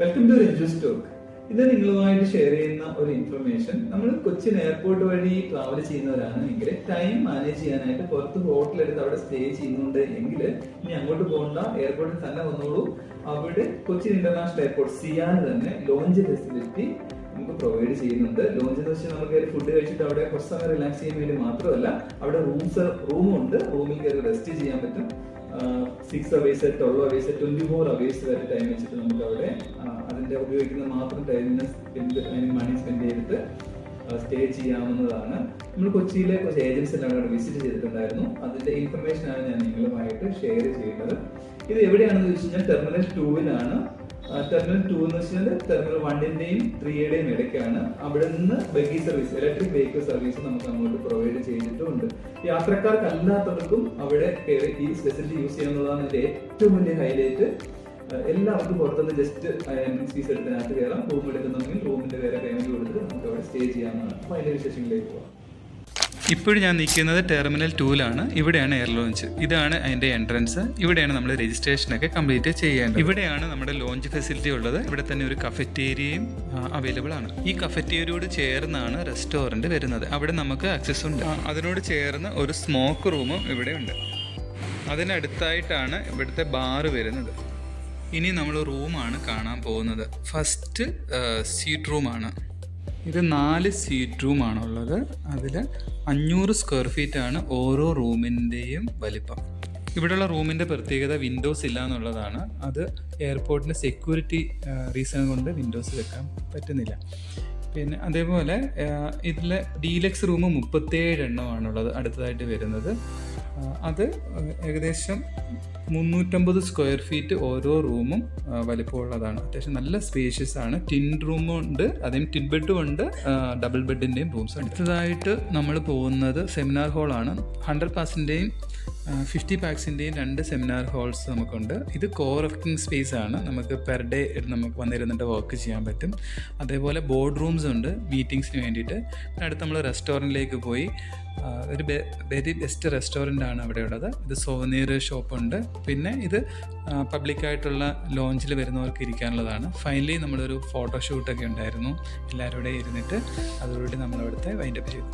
Welcome to Ranju's talk. ഇത് നിങ്ങളുമായിട്ട് share ചെയ്യുന്ന ഒരു ഇൻഫർമേഷൻ, നമ്മൾ കൊച്ചിൻ എയർപോർട്ട് വഴി ട്രാവൽ ചെയ്യുന്നവരാണ് എങ്കിൽ ടൈം മാനേജ് ചെയ്യാനായിട്ട് പുറത്ത് ഹോട്ടൽ എടുത്ത് അവിടെ സ്റ്റേ ചെയ്യുന്നുണ്ട് എങ്കിൽ ഇനി അങ്ങോട്ട് പോകണ്ട, എയർപോർട്ടിൽ തന്നെ വന്നോളൂ. അവിടെ കൊച്ചിൻ ഇന്റർനാഷണൽ എയർപോർട്ട് സിയാൻ തന്നെ ലോഞ്ച് ഫെസിലിറ്റി നമുക്ക് പ്രൊവൈഡ് ചെയ്യുന്നുണ്ട്. ലോഞ്ച് എന്ന് വെച്ചാൽ നമുക്ക് ഫുഡ് കഴിച്ചിട്ട് അവിടെ കുറച്ച് സമയം റിലാക്സ് ചെയ്യാൻ വേണ്ടി മാത്രമല്ല, അവിടെ റൂമുണ്ട്. റൂമിൽ കയറി റെസ്റ്റ് ചെയ്യാൻ പറ്റും. 6 hours, 12 hours, 24 hours വരെ ടൈം വെച്ചിട്ട് നമുക്ക് അവിടെ അതിന്റെ ഉപയോഗിക്കുന്ന മാത്രം ടൈമിന് മണി സ്പെൻഡ് ചെയ്തിട്ട് സ്റ്റേ ചെയ്യാവുന്നതാണ്. നമ്മൾ കൊച്ചിയിലെ കുറച്ച് ഏജൻസി എല്ലാം അവിടെ വിസിറ്റ് ചെയ്തിട്ടുണ്ടായിരുന്നു. അതിന്റെ ഇൻഫർമേഷൻ ആണ് ഞാൻ നിങ്ങളുമായിട്ട് ഷെയർ ചെയ്യുന്നത്. ഇത് എവിടെയാണെന്ന് ചോദിച്ചു കഴിഞ്ഞാൽ ടെർമിനൽ 2-ലാണ്. ടെർമിനൽ 2 എന്ന് വെച്ചാൽ ടെർമിനൽ 1-ന്റെയും 3-യുടെയും ഇടയ്ക്കാണ്. അവിടെ നിന്ന് buggy service, electric vehicle service നമുക്ക് അങ്ങോട്ട് പ്രൊവൈഡ് ചെയ്തിട്ടുണ്ട്. യാത്രക്കാർക്കല്ലാത്തവർക്കും അവിടെ കയറി ഈ ഫെസിലിറ്റി യൂസ് ചെയ്യാന്നുള്ളതാണ് ഇതിന്റെ ഏറ്റവും വലിയ ഹൈലൈറ്റ്. എല്ലാവർക്കും പുറത്തുനിന്ന് ജസ്റ്റ് എൻട്രൻസ് ഫീസ് എടുത്തതിനകത്ത് കയറാം. റൂം എടുക്കുന്നുണ്ടെങ്കിൽ റൂമിന്റെ വേറെ പേയ്മെന്റ് കൊടുത്തിട്ട് നമുക്ക് അവിടെ സ്റ്റേ ചെയ്യാവുന്നതാണ്. അപ്പോൾ അതിന്റെ വിശേഷങ്ങളിലേക്ക് പോകാം. ഇപ്പോഴും ഞാൻ നിൽക്കുന്നത് ടെർമിനൽ 2-ലാണ്. ഇവിടെയാണ് എയർ ലോഞ്ച്. ഇതാണ് അതിൻ്റെ എൻട്രൻസ്. ഇവിടെയാണ് നമ്മൾ രജിസ്ട്രേഷനൊക്കെ കംപ്ലീറ്റ് ചെയ്യേണ്ടത്. ഇവിടെയാണ് നമ്മുടെ ലോഞ്ച് ഫെസിലിറ്റി ഉള്ളത്. ഇവിടെ തന്നെ ഒരു കഫറ്റേരിയയും അവൈലബിൾ ആണ്. ഈ കഫറ്റേരിയയോട് ചേർന്നാണ് റെസ്റ്റോറൻറ്റ് വരുന്നത്. അവിടെ നമുക്ക് ആക്സസ് ഉണ്ട്. അതിനോട് ചേർന്ന് ഒരു സ്മോക്ക് റൂമും ഇവിടെ ഉണ്ട്. അതിനടുത്തായിട്ടാണ് ഇവിടുത്തെ ബാറ് വരുന്നത്. ഇനി നമ്മൾ റൂമാണ് കാണാൻ പോകുന്നത്. ഫസ്റ്റ് സീറ്റ് റൂമാണ്. ഇത് 4 സീറ്റ് റൂമാണുള്ളത്. അതിൽ 500 സ്ക്വയർ ഫീറ്റ് ആണ് ഓരോ റൂമിൻ്റെയും വലിപ്പം. ഇവിടെയുള്ള റൂമിൻ്റെ പ്രത്യേകത വിൻഡോസ് ഇല്ല എന്നുള്ളതാണ്. അത് എയർപോർട്ടിൻ്റെ സെക്യൂരിറ്റി റീസൺ കൊണ്ട് വിൻഡോസ് വെക്കാൻ പറ്റുന്നില്ല. പിന്നെ അതേപോലെ ഇതിൽ ഡീലക്സ് റൂം 37 എണ്ണമാണുള്ളത് അടുത്തതായിട്ട് വരുന്നത്. അത് ഏകദേശം 350 സ്ക്വയർ ഫീറ്റ് ഓരോ റൂമും വലിപ്പമുള്ളതാണ്. അത്യാവശ്യം നല്ല സ്പേഷ്യസ് ആണ്. ടിൻ റൂമുണ്ട്, അതേ ടിൻ ബെഡും ഉണ്ട്, ഡബിൾ ബെഡിൻ്റെയും റൂംസ് ഉണ്ട്. അടുത്തതായിട്ട് നമ്മൾ പോകുന്നത് സെമിനാർ ഹാളാണ്. 100 പാസിൻ്റെയും 50 പാക്സിൻ്റെയും 2 സെമിനാർ ഹാൾസ് നമുക്കുണ്ട്. ഇത് കോവർക്കിംഗ് സ്പേസ് ആണ്. നമുക്ക് പെർ ഡേ നമുക്ക് വന്നിരുന്നിട്ട് വർക്ക് ചെയ്യാൻ പറ്റും. അതേപോലെ ബോർഡ് റൂംസ് ഉണ്ട് മീറ്റിംഗ്സിന് വേണ്ടിയിട്ട്. അടുത്ത് നമ്മൾ റെസ്റ്റോറൻറ്റിലേക്ക് പോയി. ഒരു വെരി ബെസ്റ്റ് റെസ്റ്റോറൻ്റ് ആണ് അവിടെ ഉള്ളത്. ഇത് സോവനീർ ഷോപ്പുണ്ട്. പിന്നെ ഇത് പബ്ലിക്കായിട്ടുള്ള ലോഞ്ചിൽ വരുന്നവർക്ക് ഇരിക്കാനുള്ളതാണ്. ഫൈനലി നമ്മളൊരു ഫോട്ടോഷൂട്ടൊക്കെ ഉണ്ടായിരുന്നു. എല്ലാവരും കൂടെ ഇരുന്നിട്ട് അതോടുകൂടി നമ്മളവിടുത്തെ വൈൻഡപ്പ് ചെയ്തു.